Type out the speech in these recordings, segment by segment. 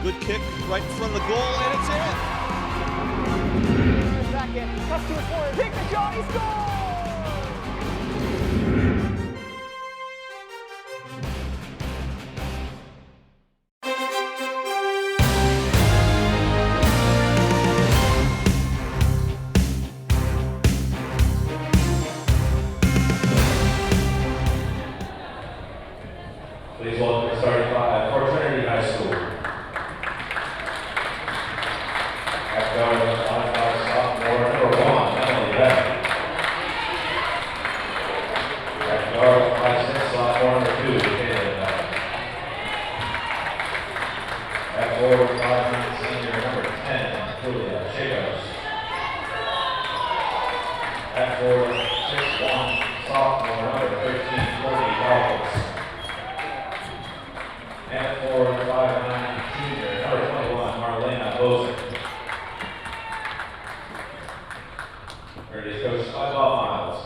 Good kick right in front of the goal, and it's in. Back in, cuts to his corner, take the shot, he scores! Please welcome the starting five for Trinity High School. At guard, sophomore number 1, Emily Beck. At guard, 5'6", sophomore number 2, Taylor Beck. At forward, 5'9", senior number 10, Julia Jacobs. At forward, 6'1", sophomore number 13, Courtney Dawkins. And for 5'9", junior, number 21, Marlena Bozer. Trinity's coach, 5 miles.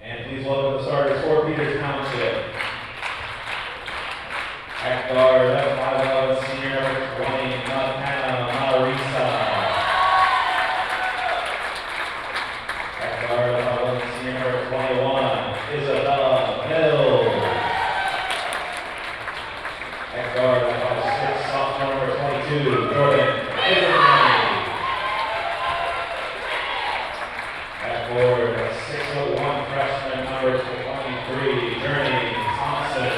And please welcome the starters for Peters Township. At guard, 5'11", senior, number 20, Hannah Marisa. At guard, 5'11", senior, number 21, Isabella Hill. At guard, 5'6", sophomore number 22, Jordan Abraham. At forward, 6'1", freshman number 23, Journey Thompson.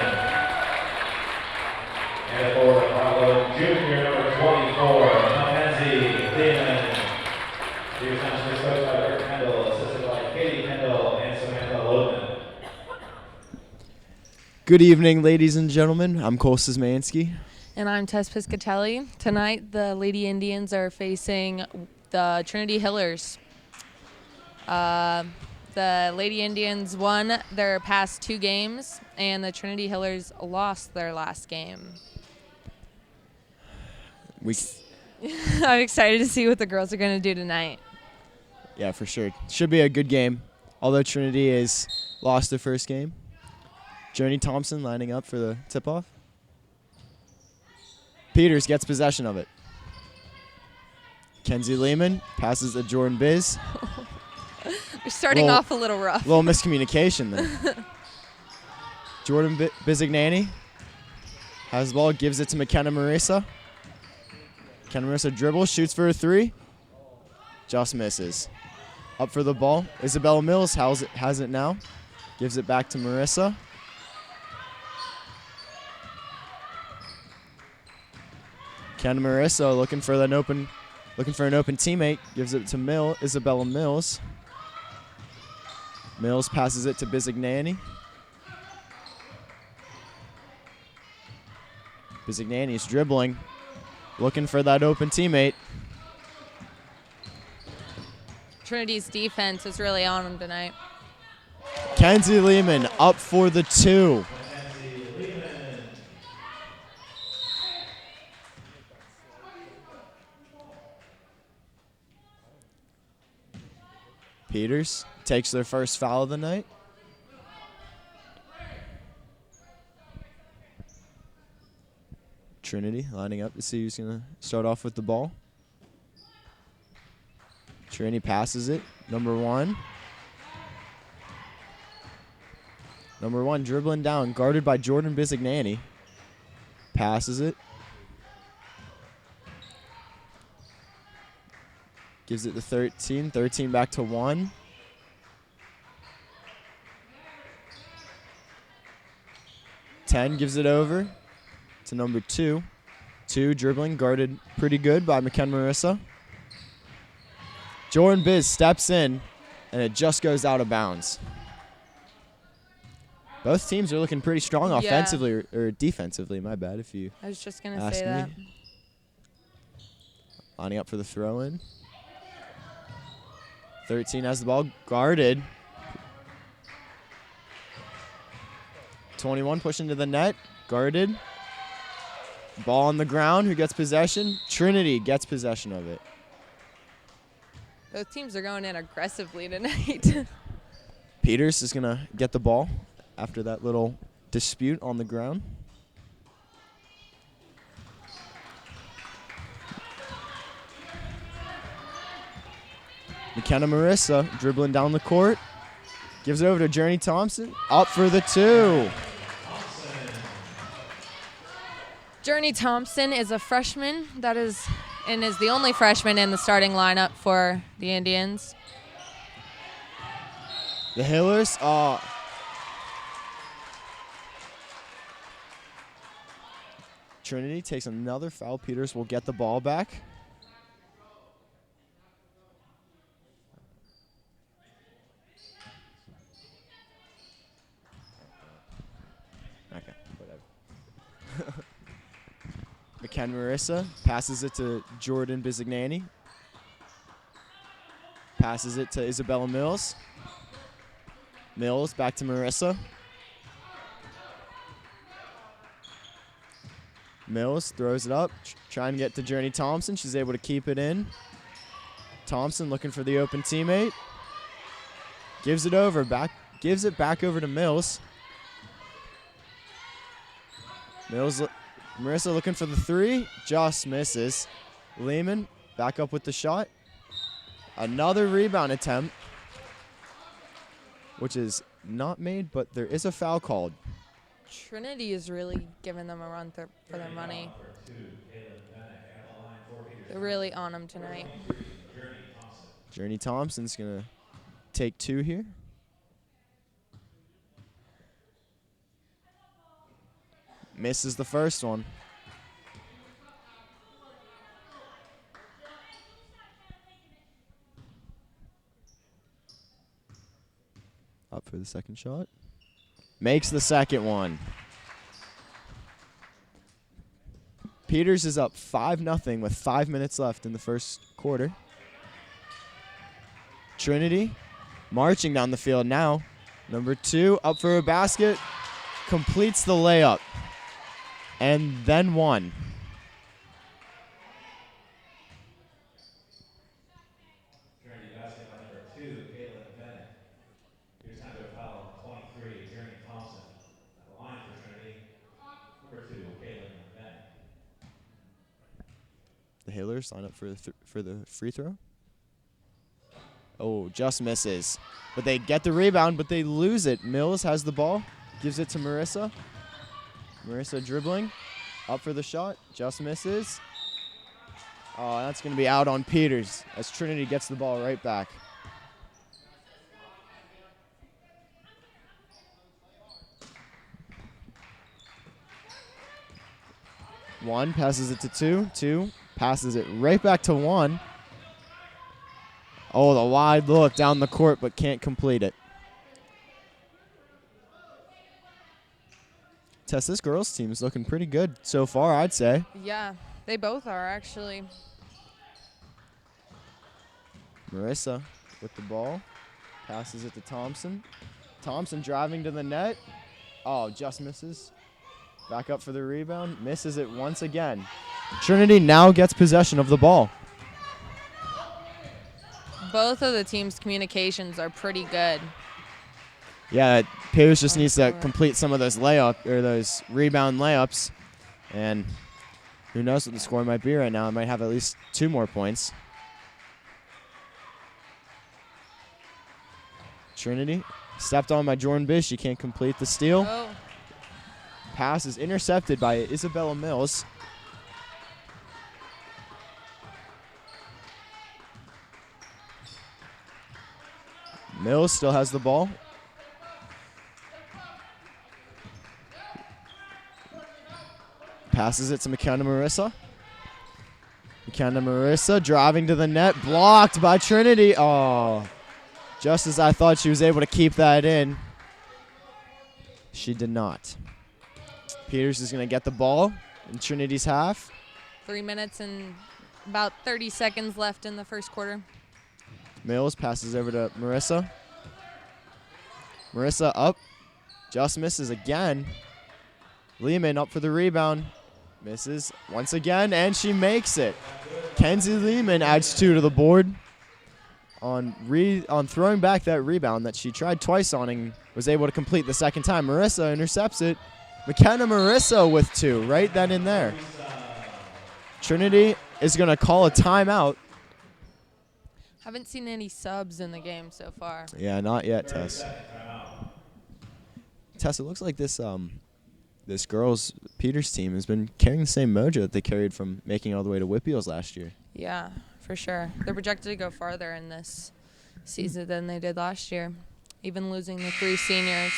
And at forward, 5'11", junior number 24, Mackenzie Lehman. Peters Township is coached by Rick Kendall, assisted by Katie Kendall and Samantha Lodeman. Good evening, ladies and gentlemen. I'm Cole Szymanski. And I'm Tess Piscatelli. Tonight, the Lady Indians are facing the Trinity Hillers. The Lady Indians won their past 2 games, and the Trinity Hillers lost their last game. I'm excited to see what the girls are going to do tonight. Yeah, for sure. Should be a good game. Although Trinity has lost their first game. Journey Thompson lining up for the tip-off. Peters gets possession of it. Kenzie Lehman passes to Jordan Biz. We're starting off a little rough. Little miscommunication there. Jordan Bizignani has the ball, gives it to McKenna Marissa. McKenna Marissa dribbles, shoots for a 3. Just misses. Up for the ball. Isabella Mills has it now. Gives it back to Marissa. Ken Marissa looking for an open teammate. Gives it to Isabella Mills. Mills passes it to Bizignani. Bizignani's dribbling, looking for that open teammate. Trinity's defense is really on them tonight. Kenzie Lehman up for the 2. Peters takes their first foul of the night. Trinity lining up to see who's going to start off with the ball. Trinity passes it. Number 1. Number 1 dribbling down, guarded by Jordan Bizignani. Passes it. Gives it to 13. 13 back to 1. Ten gives it over to number 2. 2 dribbling, guarded pretty good by McKenna Marissa. Jordan Biz steps in, and it just goes out of bounds. Both teams are looking pretty strong offensively or defensively. My bad if you I was just going to asked say that. me. Lining up for the throw-in. 13 has the ball, guarded. 21 pushing to the net, guarded. Ball on the ground. Who gets possession? Trinity gets possession of it. Both teams are going in aggressively tonight. Peters is going to get the ball after that little dispute on the ground. McKenna Marissa dribbling down the court. Gives it over to Journey Thompson. Up for the two. Journey Thompson is a freshman that is the only freshman in the starting lineup for the Indians. The Hillers. Trinity takes another foul. Peters will get the ball back. Okay, whatever. McKenna Marissa passes it to Jordan Bizignani. Passes it to Isabella Mills. Mills back to Marissa. Mills throws it up, trying to get to Journey Thompson. She's able to keep it in. Thompson looking for the open teammate. Gives it back over to Mills. Marissa looking for the three, just misses. Lehman back up with the shot. Another rebound attempt, which is not made, but there is a foul called. Trinity is really giving them a run for their money. They're really on them tonight. Journey Thompson's going to take two here. Misses the first one. Up for the second shot. Makes the second one. Peters is up 5-0 with 5 minutes left in the first quarter. Trinity marching down the field now. Number 2 up for a basket. Completes the layup. And then one. Trinity basket by number 2, Caitlin Bennett. Here's time to foul 23, Journey Thompson. At the line for Trinity, number 2, Caitlin Bennett. The Hailers line up for the free throw. Oh, just misses. But they get the rebound, but they lose it. Mills has the ball, gives it to Marissa. Marissa dribbling, up for the shot, just misses. Oh, that's going to be out on Peters as Trinity gets the ball right back. One passes it to 2. 2 passes it right back to 1. Oh, the wide look down the court, but can't complete it. Tess, this girls team is looking pretty good so far, I'd say. Yeah, they both are actually. Marissa with the ball. Passes it to Thompson. Thompson driving to the net. Oh, just misses. Back up for the rebound. Misses it once again. Trinity now gets possession of the ball. Both of the teams' communications are pretty good. Yeah, Peters just needs to complete some of those those rebound layups. And who knows what the score might be right now. It might have at least 2 more points. Trinity stepped on by Jordan Bish. She can't complete the steal. Oh. Pass is intercepted by Isabella Mills. Mills still has the ball. Passes it to McKenna Marissa. McKenna Marissa driving to the net. Blocked by Trinity. Oh, just as I thought she was able to keep that in, she did not. Peters is going to get the ball in Trinity's half. 3 minutes and about 30 seconds left in the first quarter. Mills passes over to Marissa. Marissa up. Just misses again. Lehman up for the rebound. Misses once again, and she makes it. Kenzie Lehman adds 2 to the board on throwing back that rebound that she tried twice on and was able to complete the second time. Marissa intercepts it. McKenna Marissa with 2 right then and there. Trinity is going to call a timeout. Haven't seen any subs in the game so far. Yeah, not yet, Tess. Tess, it looks like this this girls Peters team has been carrying the same mojo that they carried from making it all the way to Whitfields last year. Yeah, for sure. They're projected to go farther in this season than they did last year, even losing the 3 seniors.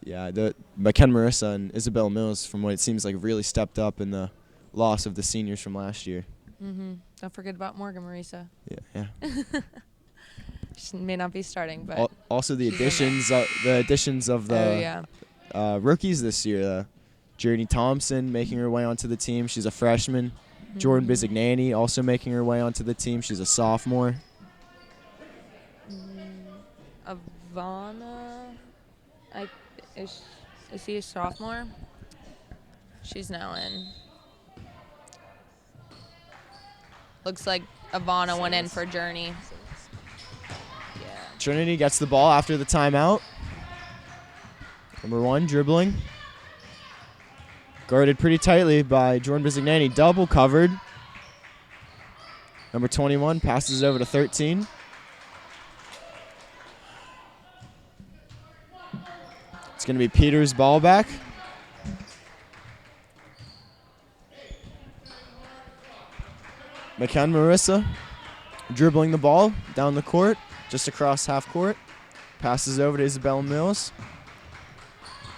Yeah, the McKenna Marissa and Isabel Mills, from what it seems like, really stepped up in the loss of the seniors from last year. Don't forget about Morgan Marisa. Yeah. She may not be starting, but Also the she's in there. additions of the rookies this year. Journey Thompson making her way onto the team. She's a freshman. Jordan Bizignani also making her way onto the team. She's a sophomore. Ivana, is he a sophomore? She's now in. Looks like Ivana went in for Journey. Yeah. Trinity gets the ball after the timeout. Number 1 dribbling. Guarded pretty tightly by Jordan Bizignani. Double covered. Number 21 passes it over to 13. It's going to be Peters' ball back. McKenna Marissa dribbling the ball down the court, just across half court. Passes over to Isabella Mills.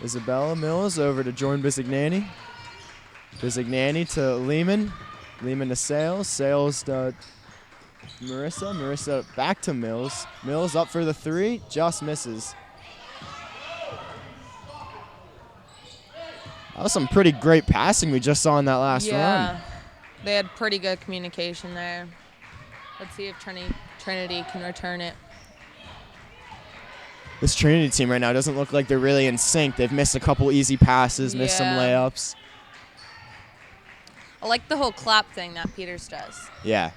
Isabella Mills over to Jordan Bizignani. Bizignani to Lehman. Lehman to Sales. Sales to Marissa. Marissa back to Mills. Mills up for the 3. Just misses. That was some pretty great passing we just saw in that last run. They had pretty good communication there. Let's see if Trinity can return it. This Trinity team right now doesn't look like they're really in sync. They've missed a couple easy passes, missed some layups. I like the whole clap thing that Peters does. Yeah.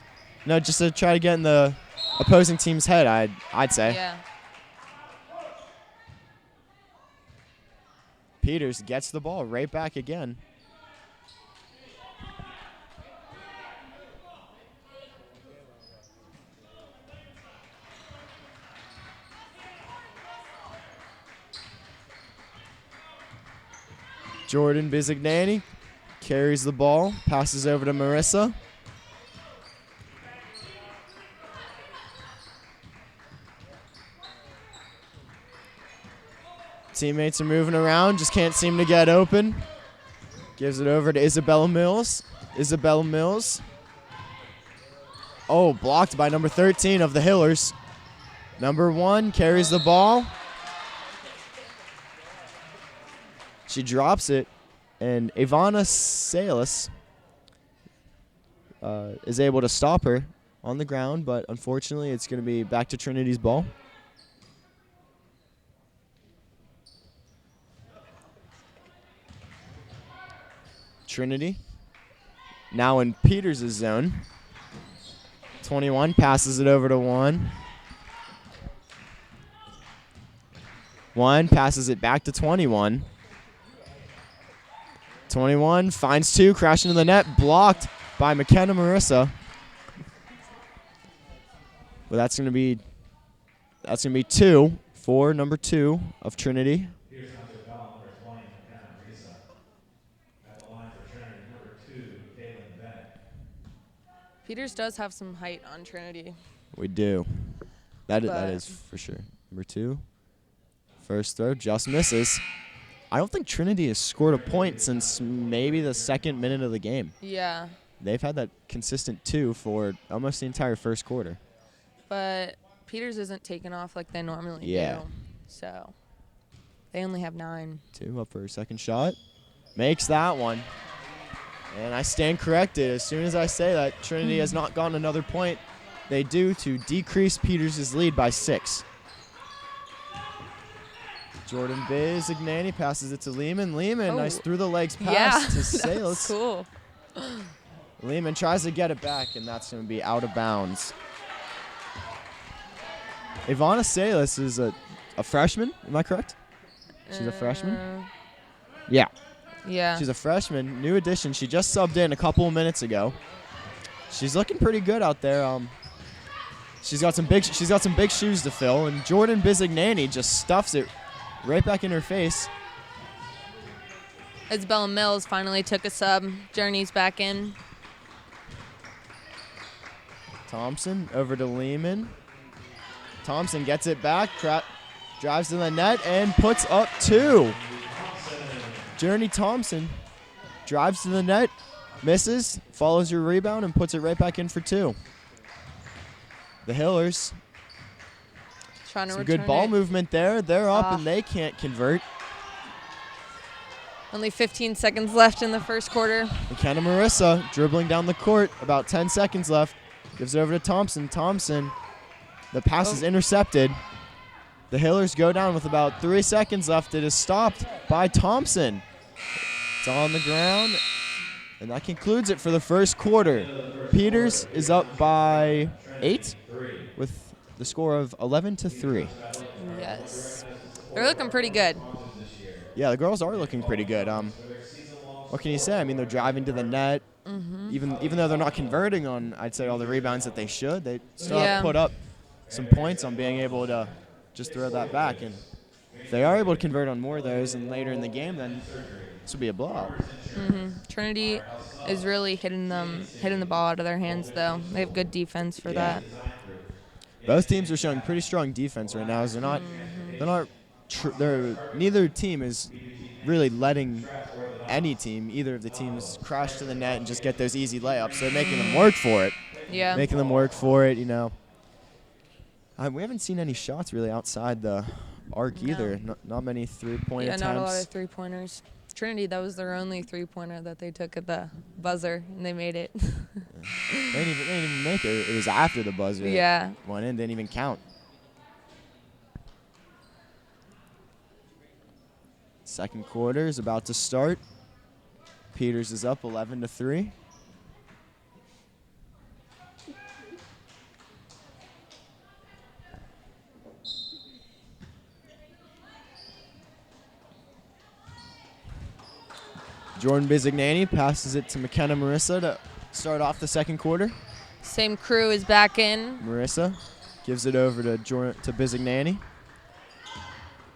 No, just to try to get in the opposing team's head, I'd say. Yeah. Peters gets the ball right back again. Jordan Bizignani carries the ball, passes over to Marissa. Teammates are moving around, just can't seem to get open. Gives it over to Isabella Mills. Isabella Mills. Oh, blocked by number 13 of the Hillers. Number 1 carries the ball. She drops it, and Ivana Salas is able to stop her on the ground, but unfortunately it's going to be back to Trinity's ball. Trinity now in Peters' zone. 21 passes it over to 1. 1 passes it back to 21. 21 finds 2, crashing into the net, blocked by McKenna Marissa. But that's gonna be 2 for number 2 of Trinity. Here's number 20, McKenna Marissa. At the line for Trinity, number 2, Kaylin Bennett. Peters does have some height on Trinity. We do. That is for sure. Number 2. First throw just misses. I don't think Trinity has scored a point since maybe the second minute of the game. Yeah. They've had that consistent 2 for almost the entire first quarter. But Peters isn't taking off like they normally do. So they only have 9. 2 up for her second shot. Makes that one. And I stand corrected. As soon as I say that Trinity has not gotten another point, they do to decrease Peters' lead by 6. Jordan Bizignani passes it to Lehman. Lehman, Oh. nice through the legs pass Yeah, to that's Salis. cool. Lehman tries to get it back, and that's going to be out of bounds. Ivana Salis is a freshman, am I correct? She's a freshman? Yeah. Yeah. She's a freshman, new addition. She just subbed in a couple of minutes ago. She's looking pretty good out there. She's got some big shoes to fill, and Jordan Bizignani just stuffs it right back in her face. Isabella Mills finally took a sub. Journey's back in. Thompson over to Lehman. Thompson gets it back, drives to the net, and puts up 2. Journey Thompson drives to the net, misses, follows her rebound, and puts it right back in for 2. The Hillers, Trying to some return good ball it. movement there. They're up, and they can't convert. Only 15 seconds left in the first quarter. McKenna Marissa dribbling down the court, about 10 seconds left. Gives it over to Thompson. Thompson, the pass is intercepted. The Hillers go down with about 3 seconds left. It is stopped by Thompson. It's on the ground, and that concludes it for the first quarter. Peters is up by 8 with the score of 11-3. Yes. They're looking pretty good. Yeah, the girls are looking pretty good. What can you say? I mean, they're driving to the net. Even though they're not converting on, I'd say, all the rebounds that they should, they still have put up some points on being able to just throw that back. And if they are able to convert on more of those and later in the game, then this will be a blowout. Trinity is really hitting the ball out of their hands, though. They have good defense for that. Both teams are showing pretty strong defense right now. As neither team is really letting any team, either of the teams, crash to the net and just get those easy layups. They're making them work for it. Yeah. Making them work for it, you know. We haven't seen any shots really outside the arc either. Not many three-point attempts. Yeah, not a lot of three-pointers. Trinity, that was their only three-pointer that they took at the buzzer, and they made it. They didn't even make it. It was after the buzzer. Yeah. Went in, didn't even count. Second quarter is about to start. Peters is up 11-3. Jordan Bizignani passes it to McKenna Marissa to start off the second quarter. Same crew is back in. Marissa gives it over to Bizignani.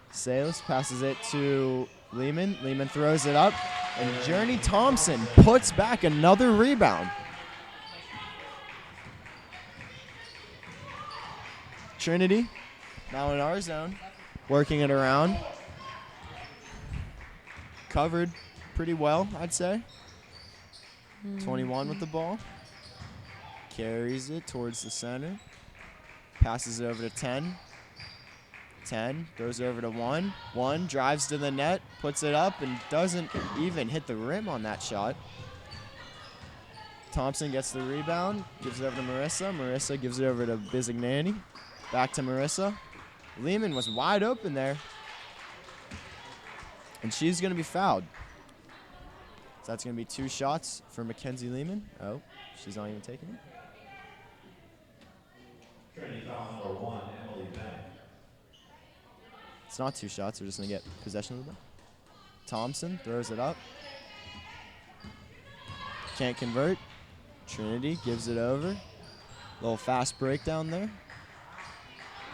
Salis passes it to Lehman. Lehman throws it up, and Journey Thompson puts back another rebound. Trinity now in our zone, working it around. Covered pretty well, I'd say. 21 with the ball. Carries it towards the center. Passes it over to 10. 10 goes over to 1. 1 drives to the net, puts it up, and doesn't even hit the rim on that shot. Thompson gets the rebound, gives it over to Marissa. Marissa gives it over to Bizignani. Back to Marissa. Lehman was wide open there. And she's going to be fouled. So that's going to be 2 shots for Mackenzie Lehman. Oh, she's not even taking it. Trinity foul number 1, Emily Bennett. It's not 2 shots. We're just going to get possession of the ball. Thompson throws it up. Can't convert. Trinity gives it over. Little fast breakdown there.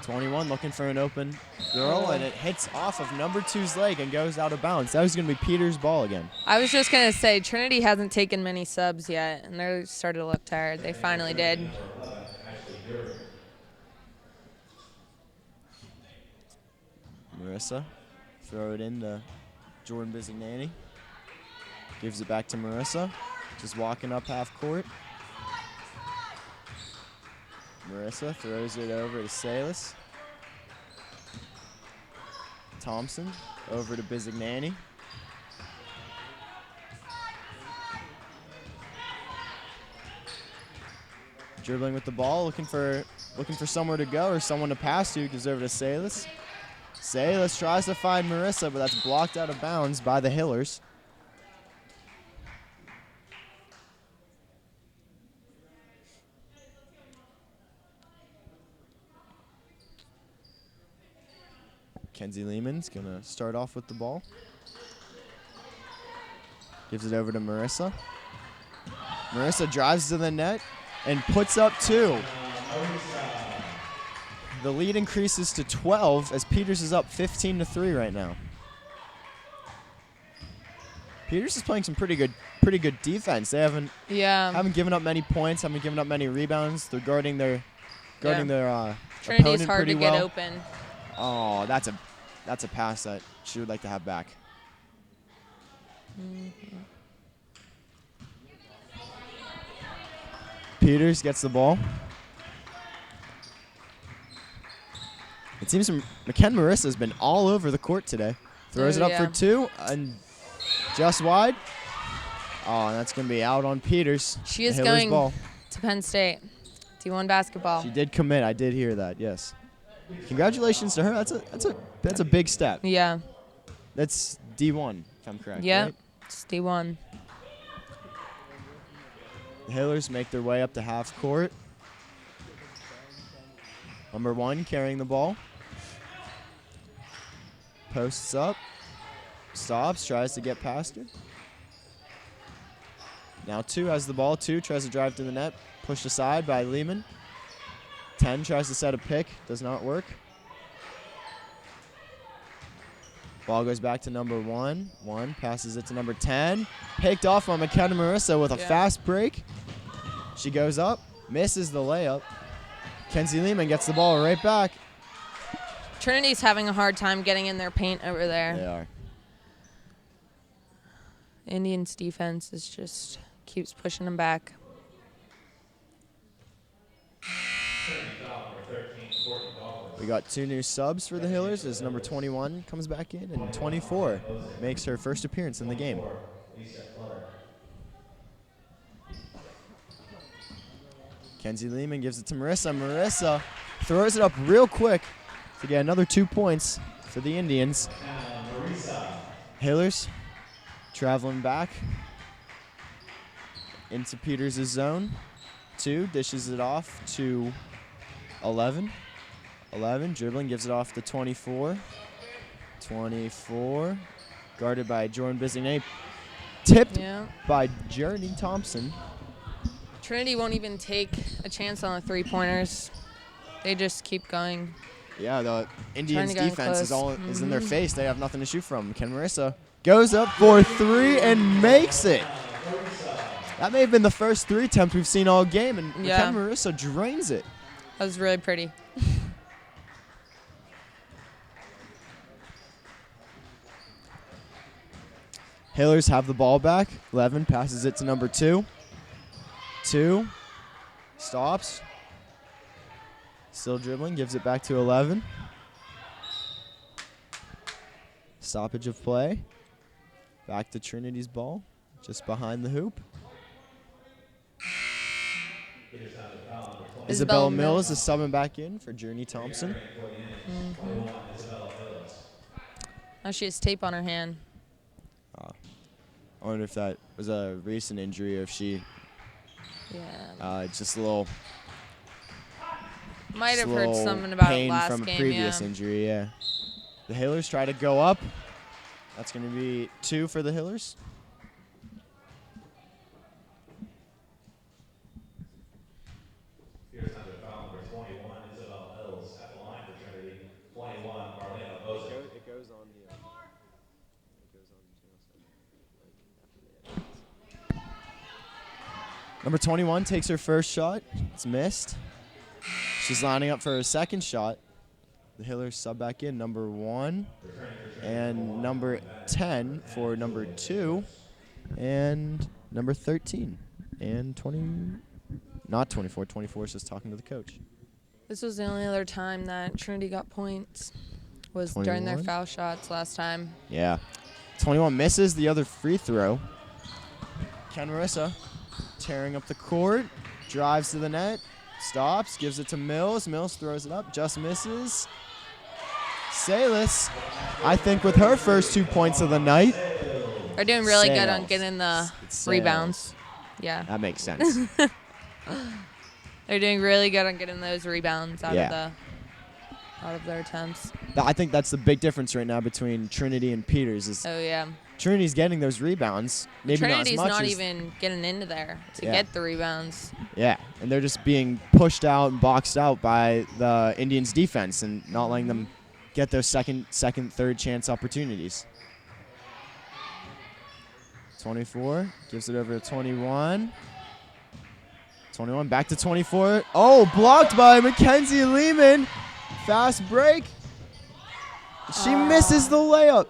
21 looking for an open girl, and it hits off of number 2's leg and goes out of bounds. That was going to be Peters' ball again. I was just going to say, Trinity hasn't taken many subs yet, and they're starting to look tired. They finally did. Marissa, throw it into Jordan Bizignani. Gives it back to Marissa, just walking up half court. Marissa throws it over to Salis. Thompson over to Bizignani. Dribbling with the ball, looking for somewhere to go or someone to pass to. Gives over to Salis. Salas tries to find Marissa, but that's blocked out of bounds by the Hillers. Kenzie Lehman's going to start off with the ball. Gives it over to Marissa. Marissa drives to the net and puts up 2. The lead increases to 12 as Peters is up 15-3 right now. Peters is playing some pretty good defense. They haven't given up many points, haven't given up many rebounds. They're guarding their Trinity's opponent hard pretty to well. get open. Oh, that's a pass that she would like to have back. Peters gets the ball. It seems McKenna Marissa has been all over the court today. Throws it up for 2 and just wide. Oh, and that's going to be out on Peters. She is Hiller's going ball. to Penn State. D1 basketball. She did commit. I did hear that. Yes. Congratulations to her. That's a big step. Yeah. That's D1, if I'm correct. Yeah. Right? It's D1. The Hillers make their way up to half court. Number 1 carrying the ball. Posts up. Stops. Tries to get past her. Now 2 has the ball. 2 tries to drive to the net. Pushed aside by Lehman. 10 tries to set a pick. Does not work. Ball goes back to number 1. 1 passes it to number 10. Picked off on McKenna Marissa with a fast break. She goes up. Misses the layup. Kenzie Lehman gets the ball right back. Trinity's having a hard time getting in their paint over there. They are. Indians' defense is just keeps pushing them back. We got 2 new subs for the Hillers as number 21 comes back in and 24 makes her first appearance in the game. Kenzie Lehman gives it to Marissa. Marissa throws it up real quick to get another 2 points for the Indians. Hillers traveling back into Peters' zone. 2 dishes it off to 11. 11 dribbling, gives it off to 24. 24 guarded by Jordan Bisigny. Tipped by Journey Thompson. Trinity won't even take a chance on the 3-pointers. They just keep going. Yeah, the Indians' defense is in their Mm-hmm. face. They have nothing to shoot from. Ken Marissa goes up for 3 and makes it. That may have been the first 3 attempt we've seen all game, and Ken Marissa drains it. That was really pretty. Hillers have the ball back. 11 passes it to number 2. 2 stops. Still dribbling, gives it back to 11. Stoppage of play. Back to Trinity's ball, just behind the hoop. Isabella Mills is subbing back in for Journey Thompson. Now she has tape on her hand. I wonder if that was a recent injury or if she just a little might have heard something about it pain last from game. a previous injury. Yeah. The Hillers try to go up. That's going to be 2 for the Hillers. Here's another foul, number 21, Isabel Hills at the line for Trinity. 21, Marlena Bozo. It goes on the. Number 21 takes her first shot. It's missed. She's lining up for her second shot. The Hillers sub back in number 1 and number 10 for number 2 and number 13 and 20. Not 24. 24 is just talking to the coach. This was the only other time that Trinity got points was during their 21? foul shots last time. Yeah. 21 misses the other free throw. Ken Marissa tearing up the court, drives to the net, stops, gives it to Mills. Mills throws it up, just misses. Salas, I think with her first 2 points of the night. They're doing really good on Sales. getting the It's rebounds. Sales. Yeah. That makes sense. They're doing really good on getting those rebounds out Yeah. of their attempts. I think that's the big difference right now between Trinity and Peters is Oh yeah. Trinity's getting those rebounds. Maybe Trinity's not as much not as, even getting into there to Yeah. get the rebounds. Yeah, and they're just being pushed out and boxed out by the Indians' defense and not letting them get those second, third chance opportunities. 24 gives it over to 21. 21 back to 24. Oh, blocked by Mackenzie Lehman. Fast break. She misses the layup.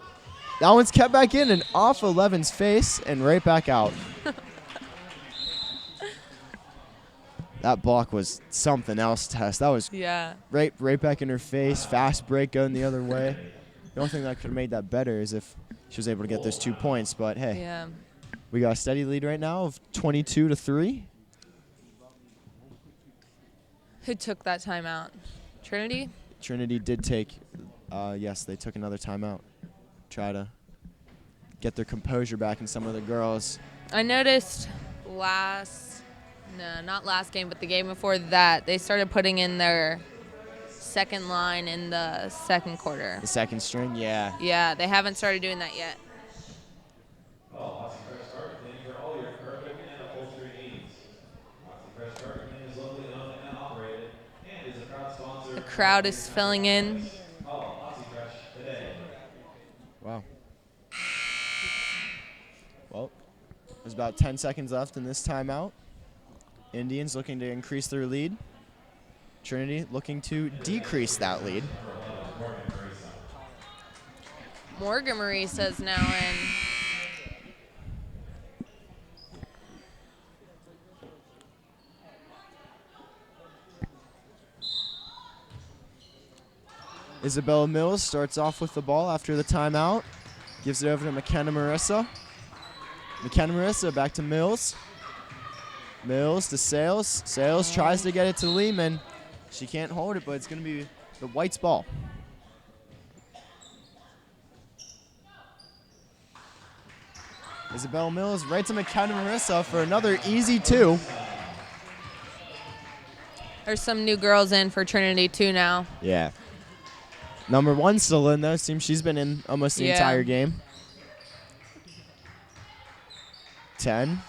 That one's kept back in and off 11's face and right back out. That block was something else, Tess. That was Yeah. right back in her face. Fast break going the other way. The only thing that could have made that better is if she was able to get those 2 points. But hey, Yeah. we got a steady lead right now of 22-3. Who took that timeout? Trinity? Trinity did take, yes, they took another timeout. Try to get their composure back in some of the girls. I noticed not last game, but the game before that, they started putting in their second line in the second quarter. The second string, yeah. Yeah, they haven't started doing that yet. Lots of fresh start cleaning for all your equipment and upholstery needs. Lots of fresh start cleaning is locally owned and operated and is a proud sponsor. The crowd is filling in. Lots of fresh today. Wow. Well, there's about 10 seconds left in this timeout. Indians looking to increase their lead. Trinity looking to decrease that lead. Morgan Marisa's now in. Isabella Mills starts off with the ball after the timeout. Gives it over to McKenna Marissa. McKenna Marissa back to Mills. Mills to Sales. Sales tries to get it to Lehman. She can't hold it, but it's going to be the Whites' ball. Isabella Mills right to McKenna Marissa for another easy 2. There's some new girls in for Trinity too now. Yeah. Number 1 still in, though. Seems she's been in almost the Yeah. entire game. 10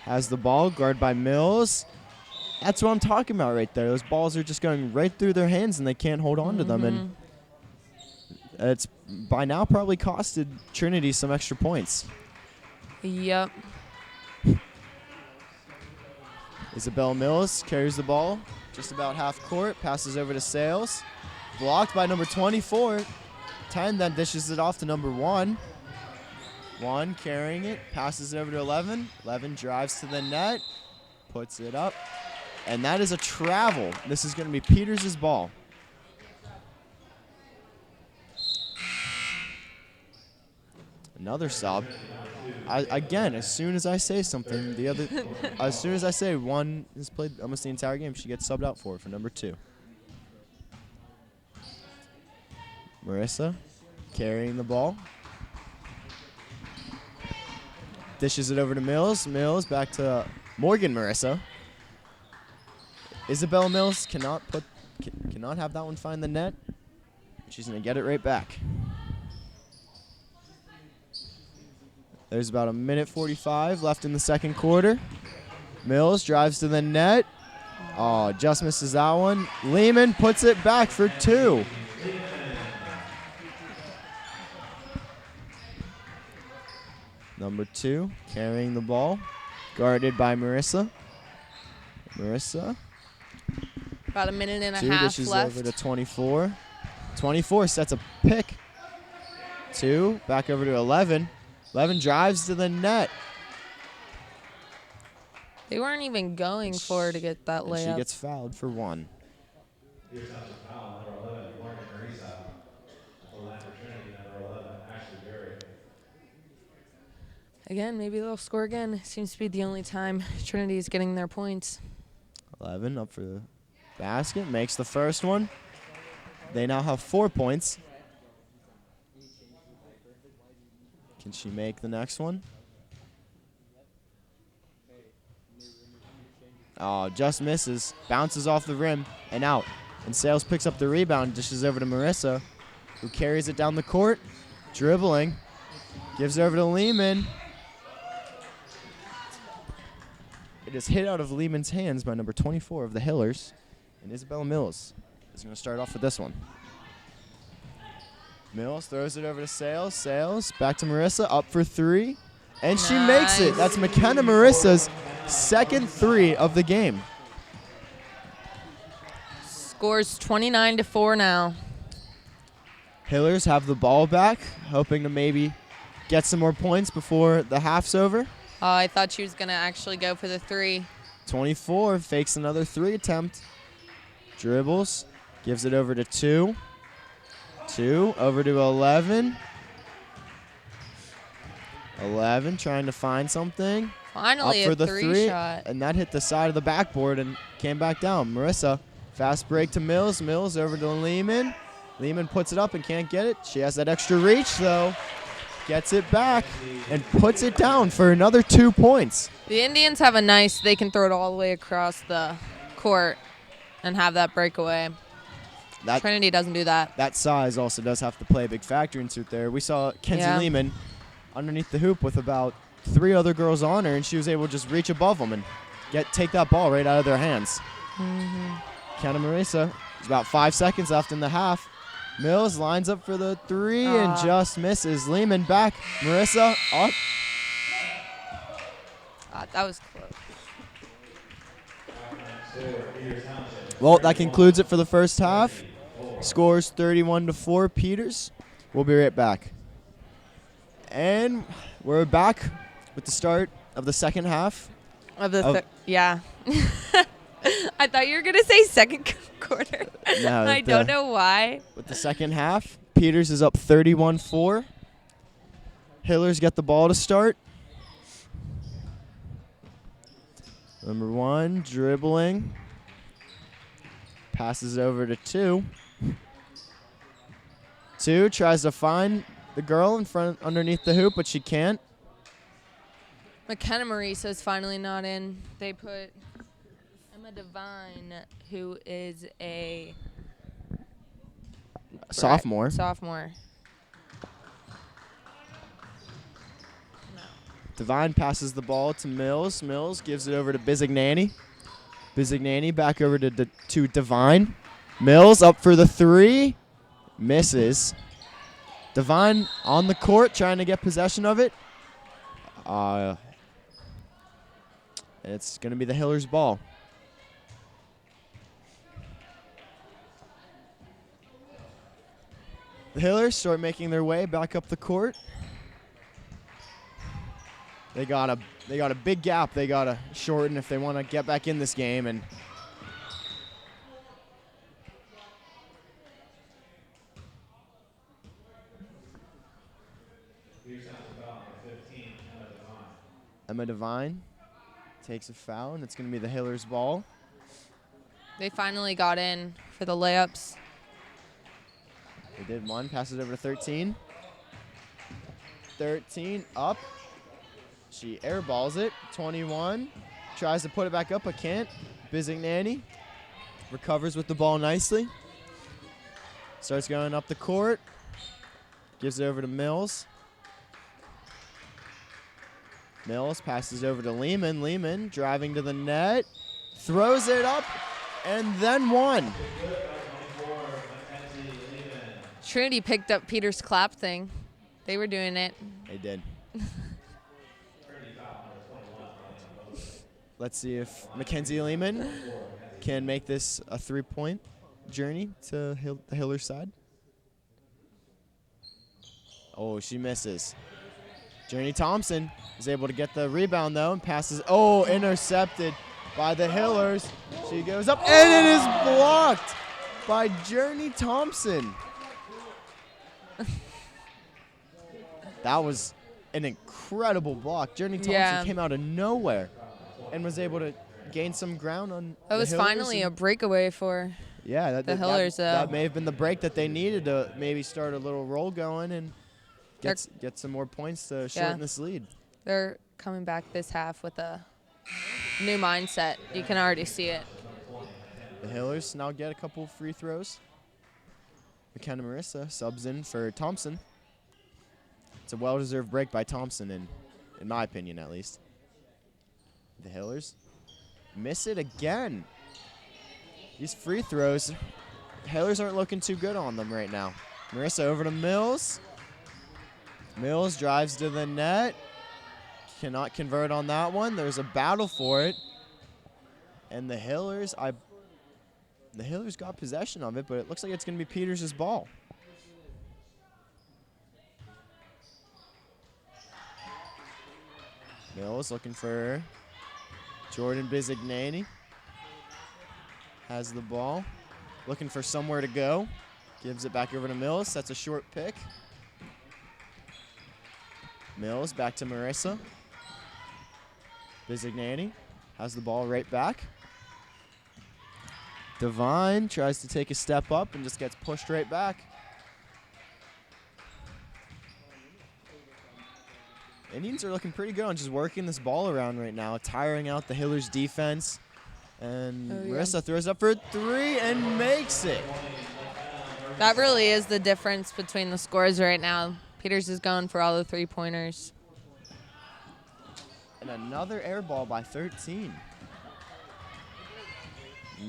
has the ball, guarded by Mills. That's what I'm talking about right there. Those balls are just going right through their hands, and they can't hold on to them. And it's by now probably costed Trinity some extra points. Yep. Isabel Mills carries the ball just about half court, passes over to Sales. Blocked by number 24. 10 then dishes it off to number 1. 1 carrying it, passes it over to 11. 11 drives to the net, puts it up. And that is a travel. This is going to be Peters' ball. Another sub. Again, as soon as I say something, as soon as I say one has played almost the entire game, she gets subbed out for number 2. Marissa carrying the ball. Dishes it over to Mills. Mills back to Morgan Marissa. Isabella Mills cannot have that one find the net. She's going to get it right back. There's about a minute 45 left in the second quarter. Mills drives to the net. Oh, just misses that one. Lehman puts it back for 2. Number 2 carrying the ball, guarded by Marissa. Marissa. About a minute and a 2 half dishes left. over to 24. 24 sets a pick. 2 back over to 11. 11 drives to the net. They weren't even going for to get that And she layup. gets fouled for 1. Here's Township foul, number 11, Morgan Marisa. At the line for Trinity, number 11, Ashley Berry. Again, maybe they'll score again. Seems to be the only time Trinity is getting their points. 11 up for the basket, makes the first one. They now have 4 points. Can she make the next one? Oh, just misses. Bounces off the rim and out. And Sales picks up the rebound, dishes over to Marissa, who carries it down the court, dribbling, gives it over to Lehman. It is hit out of Lehman's hands by number 24 of the Hillers, and Isabella Mills is going to start off with this one. Mills throws it over to Sales. Sales back to Marissa, up for three, and she makes it. That's McKenna Marissa's second three of the game. Scores 29-4 now. Hillers have the ball back, hoping to maybe get some more points before the half's over. Oh, I thought she was going to actually go for the three. 24 fakes another three attempt. Dribbles, gives it over to 2. 2 over to 11. 11 trying to find something. Finally Up for a the three shot. And that hit the side of the backboard and came back down. Marissa, fast break to Mills. Mills over to Lehman. Lehman puts it up and can't get it. She has that extra reach, though. Gets it back and puts it down for another 2 points. The Indians have a nice, they can throw it all the way across the court and have that breakaway. Trinity doesn't do that. That size also does have to play a big factor into it there. We saw Kenzie Lehman underneath the hoop with about 3 other girls on her, and she was able to just reach above them and take that ball right out of their hands. Kenna Marissa, there's about 5 seconds left in the half. Mills lines up for the three and just misses. Lehman back. Marissa up. That was close. Well, that concludes it for the first half. Scores 31-4 Peters. We'll be right back. And we're back with the start of the second half. Yeah. I thought you were going to say second quarter. No, I don't know why. With the second half, Peters is up 31-4. Hillers get the ball to start. Number 1 dribbling. Passes over to 2. 2 tries to find the girl in front underneath the hoop, but she can't. McKenna Marissa's finally not in. They put Emma Devine, who is a sophomore. Devine passes the ball to Mills. Mills gives it over to Bizignani. Bizignani back over to Devine. Mills up for the three. Misses. Devine on the court trying to get possession of it. It's going to be the Hillers' ball. The Hillers start making their way back up the court. They got a big gap they got to shorten if they want to get back in this game. And Emma Devine takes a foul, and it's going to be the Hillers' ball. They finally got in for the layups. They did one. Passes over to 13. 13 up. She airballs it. 21. Tries to put it back up, but can't. Bizignani recovers with the ball nicely. Starts going up the court. Gives it over to Mills. Mills passes over to Lehman. Lehman driving to the net. Throws it up, and then one. Trinity picked up Peter's clap thing. They were doing it. They did. Let's see if Mackenzie Lehman can make this a three-point journey to the Hillers side. Oh, she misses. Journey Thompson is able to get the rebound, though, and passes. Oh, intercepted by the Hillers. She goes up, and it is blocked by Journey Thompson. That was an incredible block. Journey Thompson came out of nowhere and was able to gain some ground on That was finally a breakaway for the Hillers. That may have been the break that they needed to maybe start a little roll going, and get some more points to shorten this lead. They're coming back this half with a new mindset. You can already see it. The Hillers now get a couple free throws. McKenna Marissa subs in for Thompson. It's a well-deserved break by Thompson, in my opinion, at least. The Hillers miss it again. These free throws, Hillers aren't looking too good on them right now. Marissa over to Mills. Mills drives to the net. Cannot convert on that one. There's a battle for it. And the Hillers got possession of it, but it looks like it's going to be Peters' ball. Mills looking for Jordan Bizignani. Has the ball. Looking for somewhere to go. Gives it back over to Mills. That's a short pick. Mills back to Marissa. Bizignani has the ball right back. Devine tries to take a step up and just gets pushed right back. Indians are looking pretty good on just working this ball around right now, tiring out the Hillers defense. And Marissa throws up for 3 and makes it. That really is the difference between the scores right now. Peters is going for all the 3-pointers. And another air ball by 13.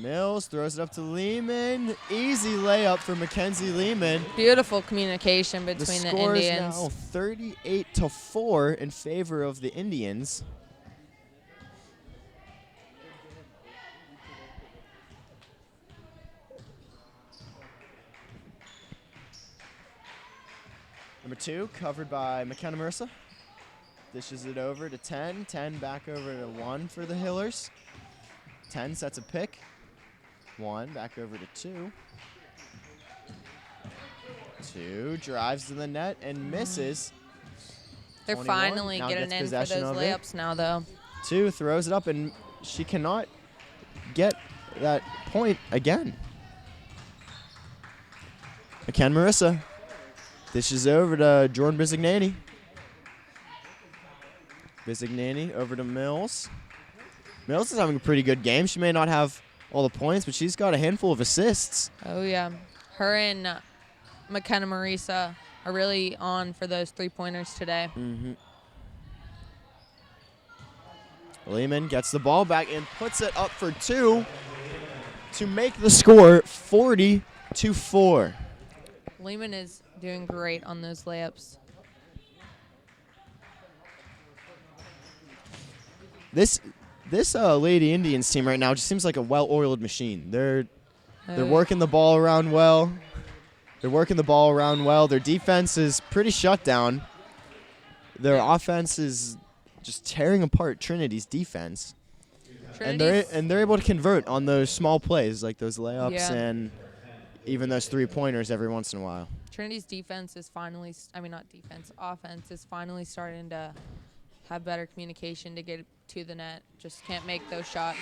Mills throws it up to Lehman. Easy layup for Mackenzie Lehman. Beautiful communication between the Indians. The score is now 38-4 in favor of the Indians. Number 2 covered by McKenna Marissa. Dishes it over to 10. 10 back over to 1 for the Hillers. 10 sets a pick. 1 back over to 2. 2 drives to the net and misses. They're 21. finally Now getting gets in for possession those of layups now, though. 2 throws it up, and she cannot get that point again. McKenna Marissa dishes over to Jordan Bizignani. Bizignani over to Mills. Mills is having a pretty good game. She may not have all the points, but she's got a handful of assists. Oh, yeah. Her and McKenna Marissa are really on for those 3-pointers today. Lehman gets the ball back and puts it up for 2 to make the score 40-4. Lehman is doing great on those layups. This Lady Indians team right now just seems like a well-oiled machine. They're working the ball around well. Their defense is pretty shut down. Their offense is just tearing apart Trinity's defense. And they're able to convert on those small plays like those layups and even those 3-pointers every once in a while. Trinity's offense is finally starting to have better communication to get to the net. Just can't make those shots.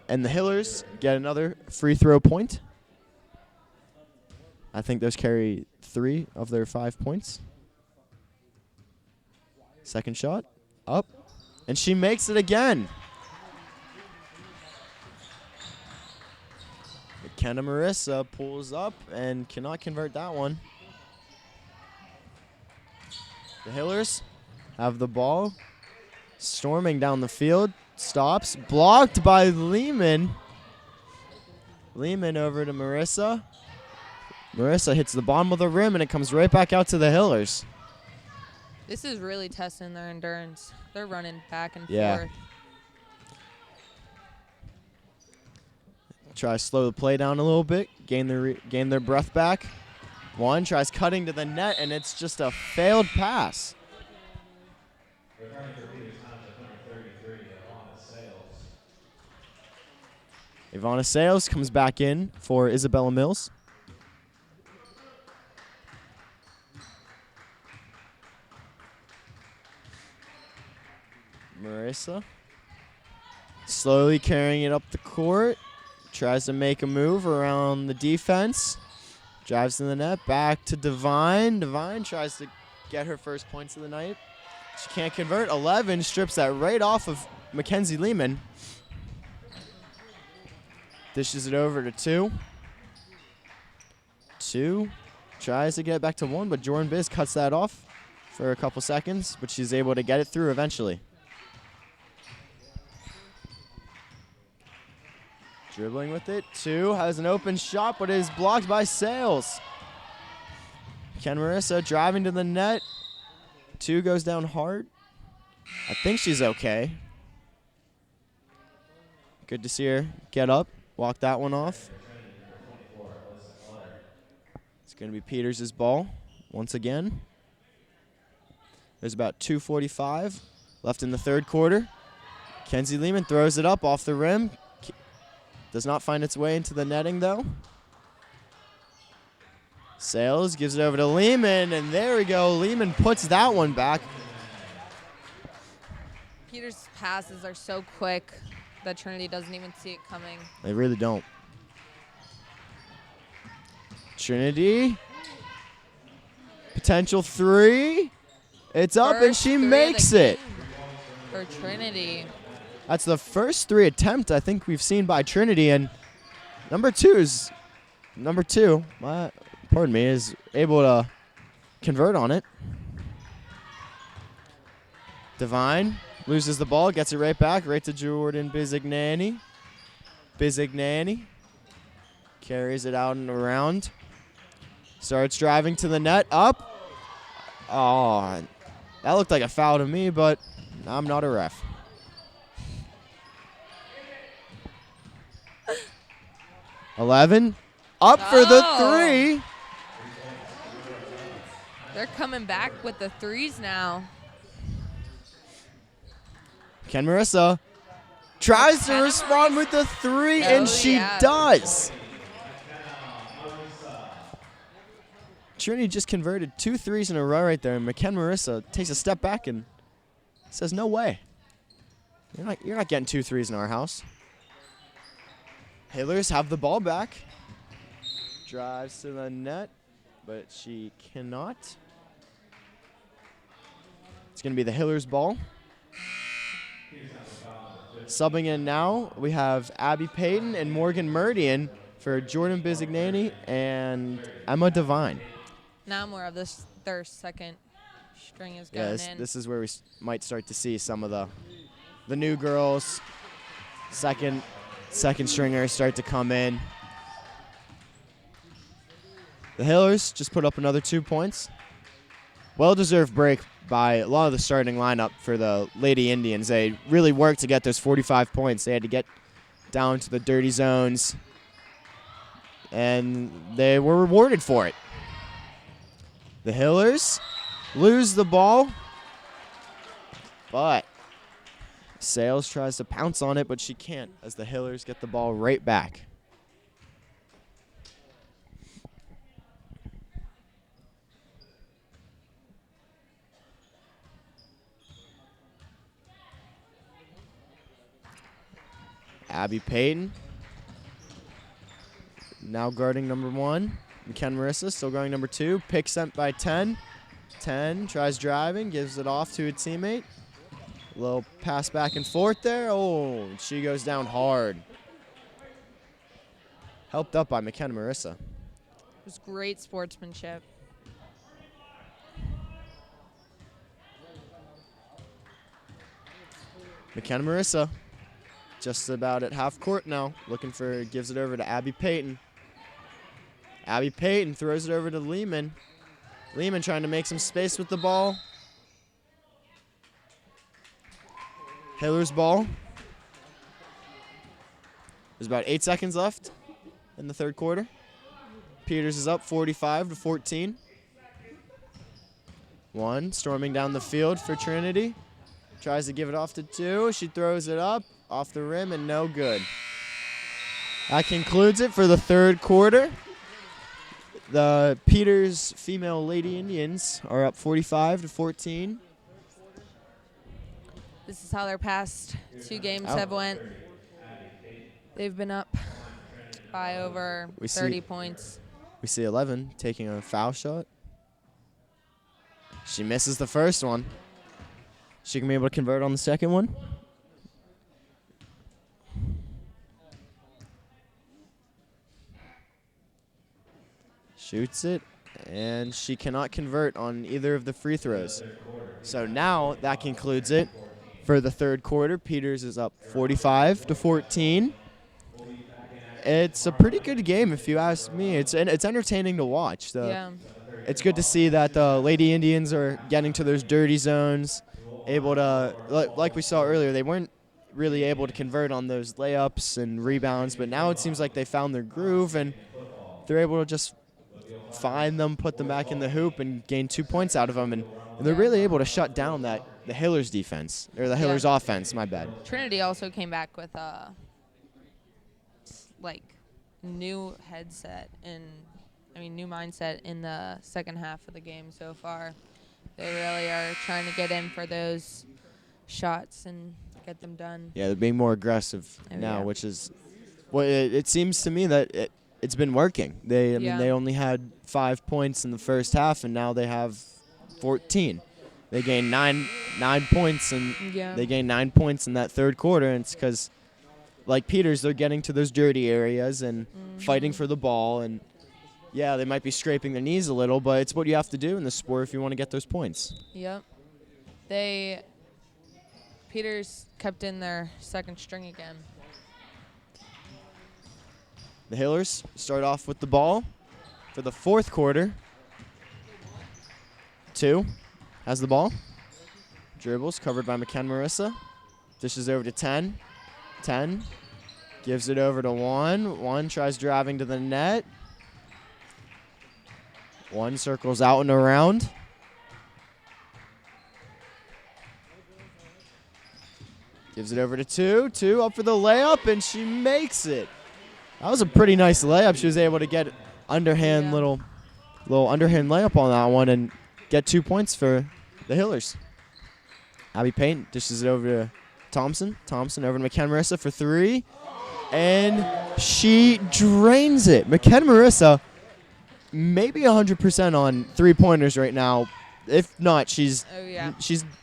And the Hillers get another free throw point. I think those carry 3 of their 5 points. Second shot, up, and she makes it again. McKenna Marissa pulls up and cannot convert that one. The Hillers have the ball, storming down the field, stops, blocked by Lehman. Lehman over to Marissa. Marissa hits the bottom of the rim, and it comes right back out to the Hillers. This is really testing their endurance. They're running back and Yeah. forth. Try to slow the play down a little bit, gain their breath back. One tries cutting to the net, and it's just a failed pass. Returning for Peters Township, number 33, Ivana Sales. Ivana Sales comes back in for Isabella Mills. Marissa slowly carrying it up the court. Tries to make a move around the defense. Drives to the net, back to Divine. Divine tries to get her first points of the night. She can't convert. 11 strips that right off of Mackenzie Lehman. Dishes it over to 2. 2 tries to get back to 1, but Jordan Biz cuts that off for a couple seconds, but she's able to get it through eventually. Dribbling with it. 2 has an open shot, but is blocked by Sales. Ken Marissa driving to the net. 2 goes down hard. I think she's okay. Good to see her get up, walk that one off. It's going to be Peters' ball once again. There's about 2:45 left in the third quarter. Kenzie Lehman throws it up off the rim. Does not find its way into the netting, though. Sales gives it over to Lehman, and there we go. Lehman puts that one back. Peters' passes are so quick that Trinity doesn't even see it coming. They really don't. Trinity. Potential 3. It's up, and First she 3 of makes the it. game for Trinity. That's the first 3 attempt I think we've seen by Trinity, and number 2 is able to convert on it. Divine loses the ball, gets it right back, right to Jordan Bizignani. Bizignani carries it out and around. Starts driving to the net, up. Oh, that looked like a foul to me, but I'm not a ref. Up for the 3. They're coming back with the 3s now. Ken Marissa tries to respond with the 3, and she does. Trinity just converted 2 3s in a row right there, and McKen Marissa takes a step back and says, "No way. You're not getting 2 3s in our house." Hillers have the ball back. Drives to the net, but she cannot. It's going to be the Hillers ball. Subbing in now, we have Abby Payton and Morgan Murdian for Jordan Bizignani and Emma Devine. Now more of this, their second string is going in. This is where we might start to see some of the new girls, second stringers start to come in. The Hillers just put up another 2 points. Well-deserved break by a lot of the starting lineup for the Lady Indians. They really worked to get those 45 points. They had to get down to the dirty zones, and they were rewarded for it. The Hillers lose the ball, but Sales tries to pounce on it, but she can't as the Hillers get the ball right back. Abby Payton now guarding number 1. McKen Marissa still guarding number 2. Pick sent by 10. 10 tries driving, gives it off to a teammate. A little pass back and forth there. Oh, she goes down hard. Helped up by McKen Marissa. It was great sportsmanship. McKen Marissa just about at half court now. Gives it over to Abby Payton. Abby Payton throws it over to Lehman. Lehman trying to make some space with the ball. Hiller's ball. There's about 8 seconds left in the third quarter. Peters is up 45-14. 1 storming down the field for Trinity. Tries to give it off to 2. She throws it up off the rim and no good. That concludes it for the third quarter. The Peters female Lady Indians are up 45-14. This is how their past 2 games have went. They've been up by over 30 points. We We see 11 taking a foul shot. She misses the first one. She can be able to convert on the second one. Shoots it, and she cannot convert on either of the free throws. So now that concludes it for the third quarter. Peters is up 45-14. It's a pretty good game, if you ask me. It's entertaining to watch. Yeah. It's good to see that the Lady Indians are getting to those dirty zones, able to, like we saw earlier, they weren't really able to convert on those layups and rebounds, but now it seems like they found their groove and they're able to just find them, put them back in the hoop, and gain 2 points out of them, and they're really able to shut down the Hillers defense, or the Hillers offense, my bad. Trinity also came back with new headset new mindset in the second half of the game so far. They really are trying to get in for those shots and get them done. Yeah, they're being more aggressive now, yeah. which is, well, it seems to me that it's been working. They only had 5 points in the first half, and now they have 14. They gained nine points, and they gained 9 points in that third quarter, and it's because, like Peters, they're getting to those dirty areas and fighting for the ball, and yeah, they might be scraping their knees a little, but it's what you have to do in the sport if you want to get those points. Yep. Peters kept in their second string again. The Hillers start off with the ball for the fourth quarter. 2 has the ball. Dribbles, covered by McKenna Marissa. Dishes over to 10. 10 gives it over to 1. 1 tries driving to the net. 1 circles out and around. Gives it over to 2. 2 up for the layup, and she makes it. That was a pretty nice layup. She was able to get underhand little underhand layup on that one and get 2 points for the Hillers. Abby Payton dishes it over to Thompson. Thompson over to McKenna Marissa for 3. And she drains it. McKenna Marissa maybe 100% on three-pointers right now. If not, she's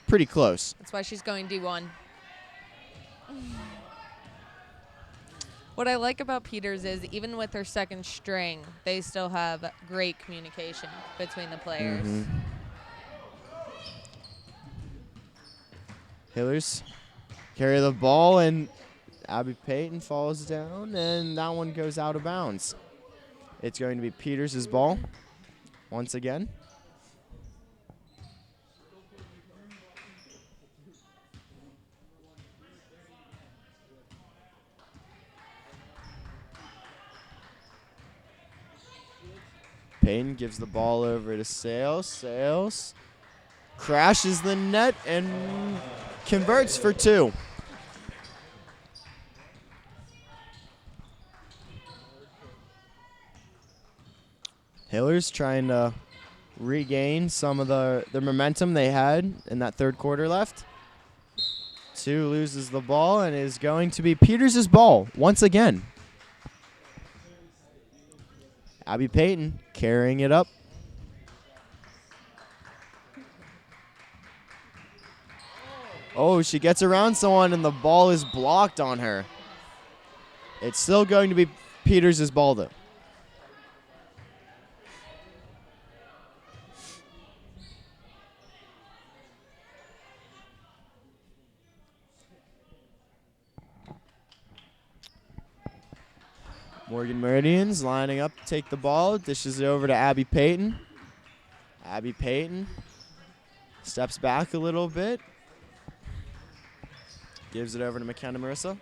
pretty close. That's why she's going D1. What I like about Peters is even with their second string, they still have great communication between the players. Hillers carry the ball, and Abby Payton falls down, and that one goes out of bounds. It's going to be Peters' ball once again. Payton gives the ball over to Sales. Sales crashes the net and converts for 2. Hillers trying to regain some of the momentum they had in that third quarter left. 2 loses the ball, and is going to be Peters' ball once again. Abby Payton carrying it up. Oh, she gets around someone, and the ball is blocked on her. It's still going to be Peters' ball, though. Morgan Meridians lining up to take the ball. Dishes it over to Abby Payton. Abby Payton steps back a little bit. Gives it over to McKenna Marissa.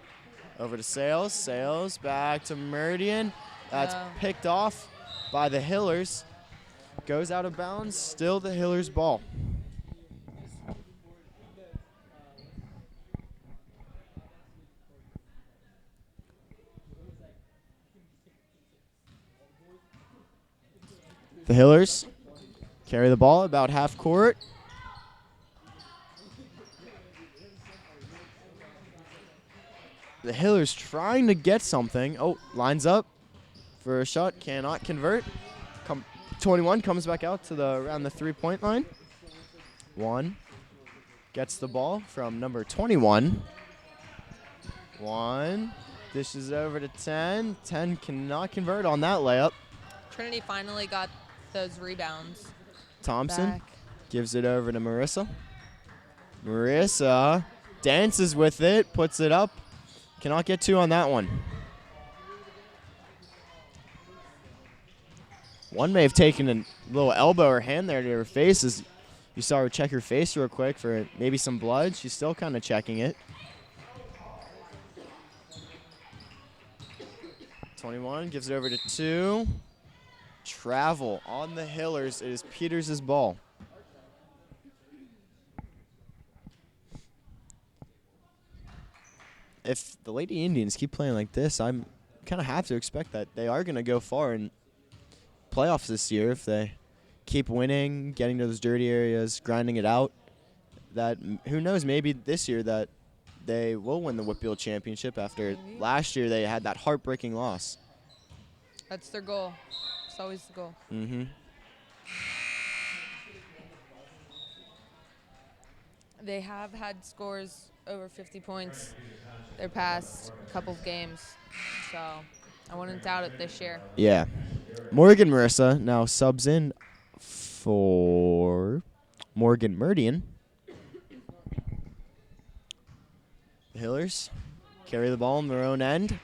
Over to Sales. Sales back to Meridian. That's picked off by the Hillers. Goes out of bounds. Still the Hillers' ball. The Hillers carry the ball about half court. The Hillers trying to get something. Oh, lines up for a shot. Cannot convert. 21 comes back out to around the 3-point line. 1 gets the ball from number 21. 1 dishes it over to 10. 10 cannot convert on that layup. Trinity finally got those rebounds. Thompson back. gives it over to Marissa. Marissa dances with it, puts it up. Cannot get 2 on that one. One may have taken a little elbow or hand there to her face as you saw her check her face real quick for maybe some blood. She's still kind of checking it. 21 gives it over to 2. Travel on the Hillers. It is Peters' ball. If the Lady Indians keep playing like this, I'm kind of have to expect that they are going to go far in playoffs this year if they keep winning, getting to those dirty areas, grinding it out. That who knows, maybe this year that they will win the Whitfield Championship after last year they had that heartbreaking loss. That's their goal. It's always the goal. Mm-hmm. They have had scores over 50 points their past couple of games, so I wouldn't doubt it this year. Yeah. Morgan Marissa now subs in for Morgan Meridian. The Hillers carry the ball on their own end.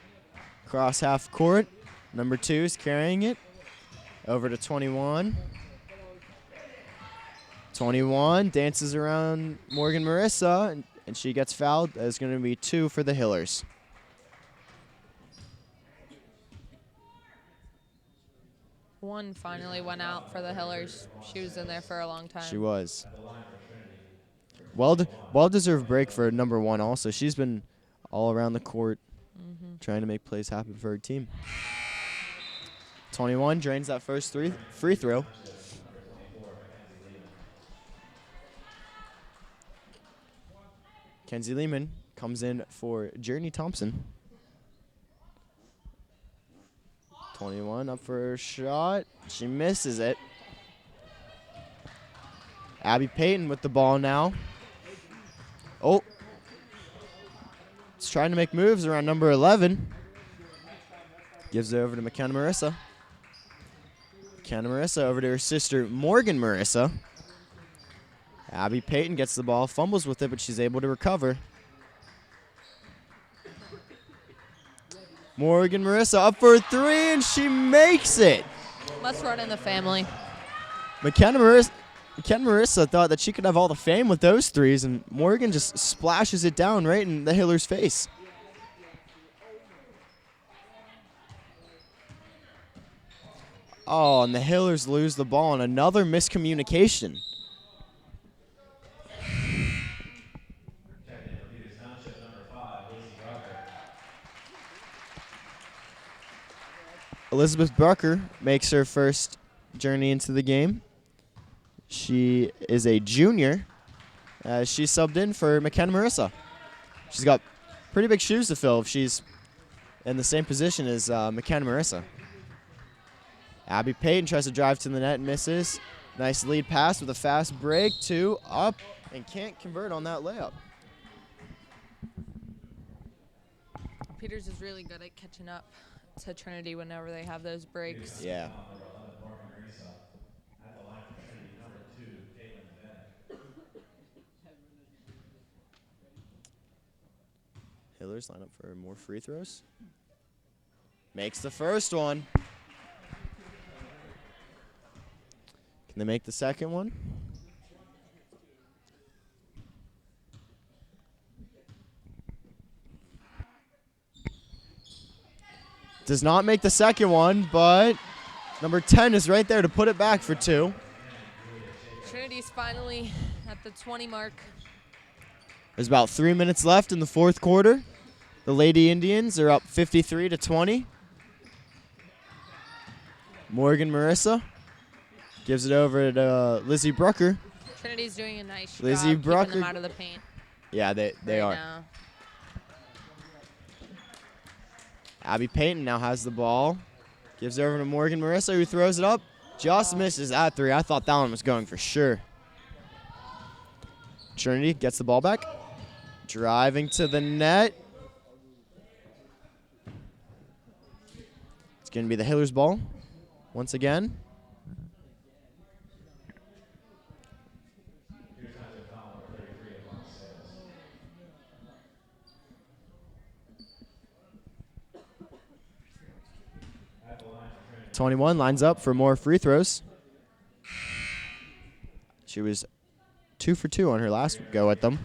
Cross half court. Number 2 is carrying it. Over to 21. 21 dances around Morgan Marissa, and she gets fouled. That's going to be 2 for the Hillers. One finally went out for the Hillers. She was in there for a long time. She was. Well-deserved break for number 1 also. She's been all around the court trying to make plays happen for her team. 21 drains that first free throw. Kenzie Lehman comes in for Journey Thompson. 21 up for her shot. She misses it. Abby Payton with the ball now. Oh. It's trying to make moves around number 11. Gives it over to McKenna Marissa. McKenna Marissa over to her sister Morgan Marissa. Abby Payton gets the ball, fumbles with it, but she's able to recover. Morgan Marissa up for a 3, and she makes it. Must run in the family. McKenna Marissa thought that she could have all the fame with those 3s, and Morgan just splashes it down right in the Hillers' face. Oh, and the Hillers lose the ball on another miscommunication. Township number 5, Elizabeth Brucker makes her first journey into the game. She is a junior. She subbed in for McKenna Marissa. She's got pretty big shoes to fill if she's in the same position as McKenna Marissa. Abby Payton tries to drive to the net and misses. Nice lead pass with a fast break. 2 up and can't convert on that layup. Peters is really good at catching up to Trinity whenever they have those breaks. Yeah. Hillers line up for more free throws. Makes the first one. Can they make the second one? Does not make the second one, but number 10 is right there to put it back for 2. Trinity's finally at the 20 mark. There's about 3 minutes left in the 4th quarter. The Lady Indians are up 53-20. Morgan Marissa gives it over to Lizzie Brucker. Trinity's doing a nice Lizzie job Brucker. keeping them out of the paint. Yeah, they right are. now. Abby Payton now has the ball. Gives it over to Morgan Marissa, who throws it up. Just misses that three. I thought that one was going for sure. Trinity gets the ball back. Driving to the net. It's going to be the Hillers ball once again. Your times are foul number 33 upon Sales. At the line for Trinity. 21 lines up for more free throws. She was 2 for 2 on her last go at them.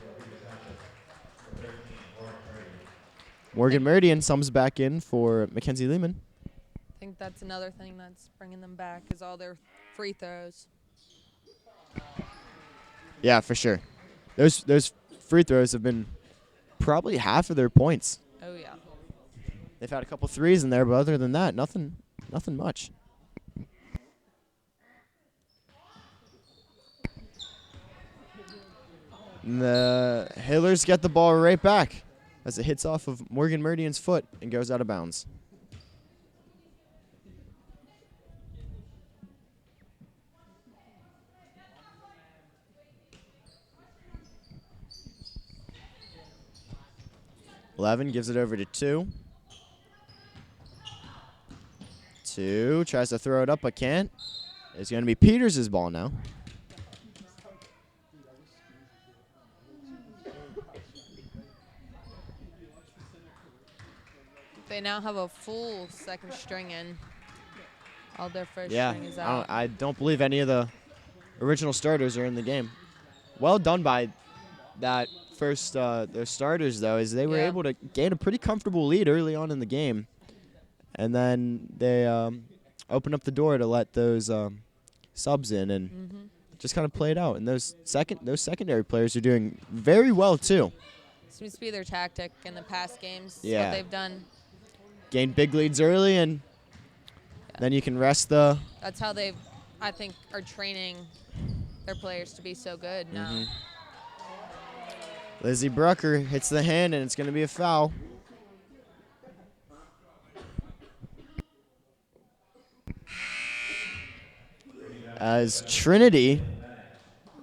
Morgan Meridian sums back in for Mackenzie Lehman. I think that's another thing that's bringing them back is all their free throws. Yeah, for sure. Those free throws have been probably half of their points. Oh, yeah. They've had a couple threes in there, but other than that, nothing much. And the Hillers get the ball right back as it hits off of Morgan Meridian's foot and goes out of bounds. Levin gives it over to 2. 2 tries to throw it up, but can't. It's going to be Peters' ball now. They now have a full second string in. All their first Yeah, string is out. I don't believe any of the original starters are in the game. Well done by that first their starters, though, as they were Yeah. able to gain a pretty comfortable lead early on in the game. And then they opened up the door to let those subs in and just kind of played out. And those secondary players are doing very well, too. Seems to be their tactic in the past games. Yeah. What they've done. Gain big leads early, and then you can rest the... That's how they, I think, are training their players to be so good now. Lizzie Brucker hits the hand, and it's going to be a foul. As Trinity,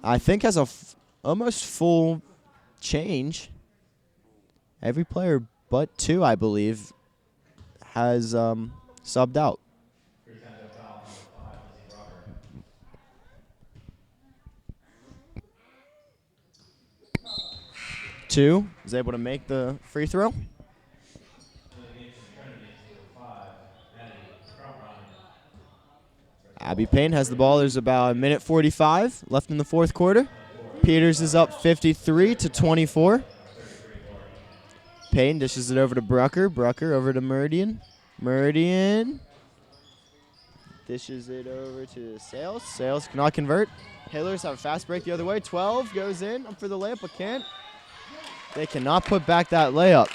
I think, has a almost full change. Every player but 2, I believe, has subbed out. Your times are foul number 5, Lizzie Brucker. 2 is able to make the free throw. Abby Payne has the ball. There's about a minute 45 left in the fourth quarter. Peters is up 53-24. Payne dishes it over to Brucker. Brucker over to Meridian. Meridian dishes it over to Sales. Sales cannot convert. Hillers have a fast break the other way. 12 goes in. Up for the layup, but can't. They cannot put back that layup.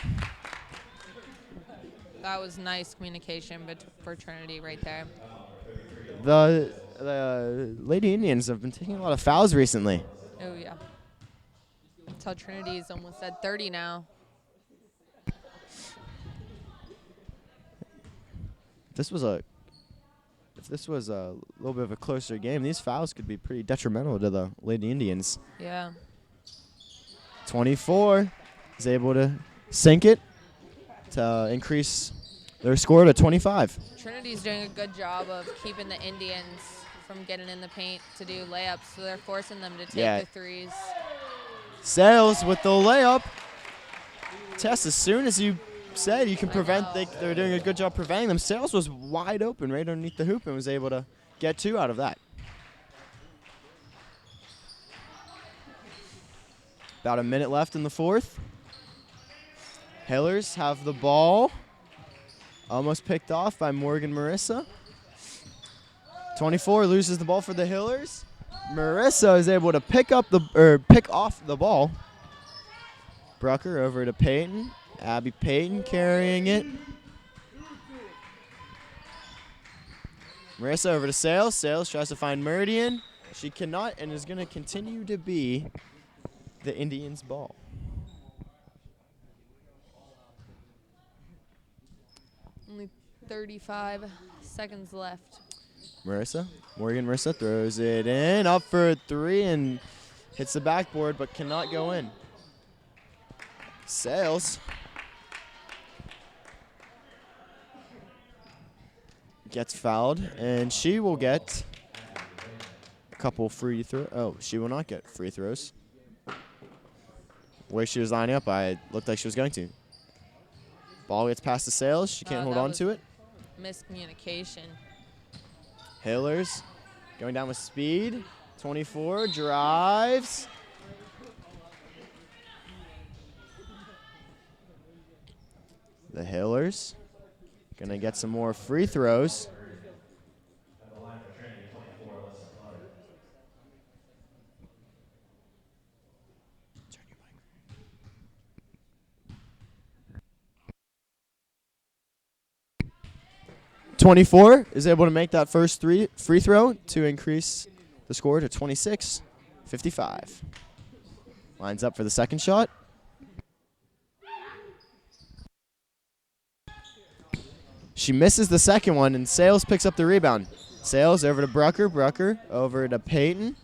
That was nice communication for Trinity right there. The Lady Indians have been taking a lot of fouls recently. Oh, yeah. That's how Trinity is almost at 30 now. If this was a little bit of a closer game, these fouls could be pretty detrimental to the Lady Indians. Yeah. 24 is able to sink it to increase their score to 25. Trinity's doing a good job of keeping the Indians from getting in the paint to do layups, so they're forcing them to take the threes. Sales with the layup. Tess, as soon as you said you can prevent, they're doing a good job preventing them. Sales was wide open right underneath the hoop and was able to get 2 out of that. About a minute left in the fourth. Hillers have the ball. Almost picked off by Morgan Marissa. 24 loses the ball for the Hillers. Marissa is able to pick off the ball. Brucker over to Payton. Abby Payton carrying it. Marissa over to Sales. Sales tries to find Meridian. She cannot and is going to continue to be the Indians' ball. Only 35 seconds left. Marissa throws it in, up for a 3 and hits the backboard but cannot go in. Sales gets fouled, and she will get a couple free throws. Oh, she will not get free throws. The way she was lining up, I looked like she was going to. Ball gets past the Sales. She can't hold on to it. Miscommunication. Hillers going down with speed. 24 drives. The Hillers going to get some more free throws. At the line for Trinity, 24, Alyssa Clutter. Turn your mic. 24 is able to make that first free throw to increase the score to 26-55. Lines up for the second shot. She misses the second one, and Sales picks up the rebound. Sales over to Brucker. Brucker over to Payton.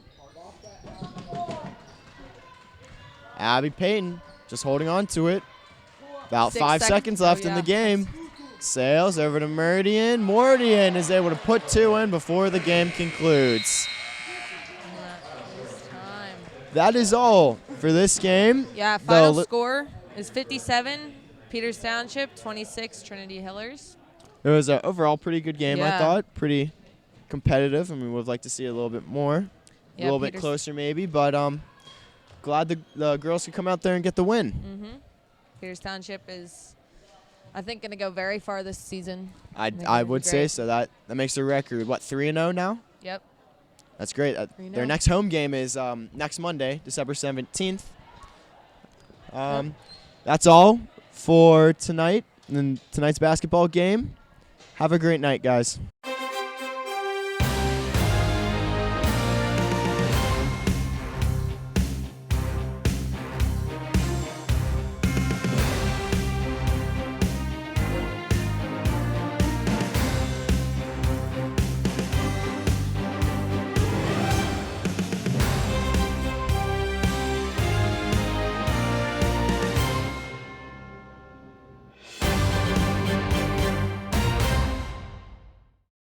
Abby Payton just holding on to it. About 5 seconds left in the game. Sales over to Meridian. Meridian is able to put 2 in before the game concludes. That is all for this game. Yeah, final score is 57, Peters Township, 26, Trinity Hillers. It was an overall pretty good game, Yeah. I thought. Pretty competitive. I mean, we would like to see it a little bit more. Yeah, a little bit closer maybe, but glad the girls could come out there and get the win. Mm-hmm. Peters Township is, I think, going to go very far this season. I would say so. That makes the record, what, 3-0 now? Yep. That's great. Their next home game is next Monday, December 17th. That's all for tonight and tonight's basketball game. Have a great night, guys.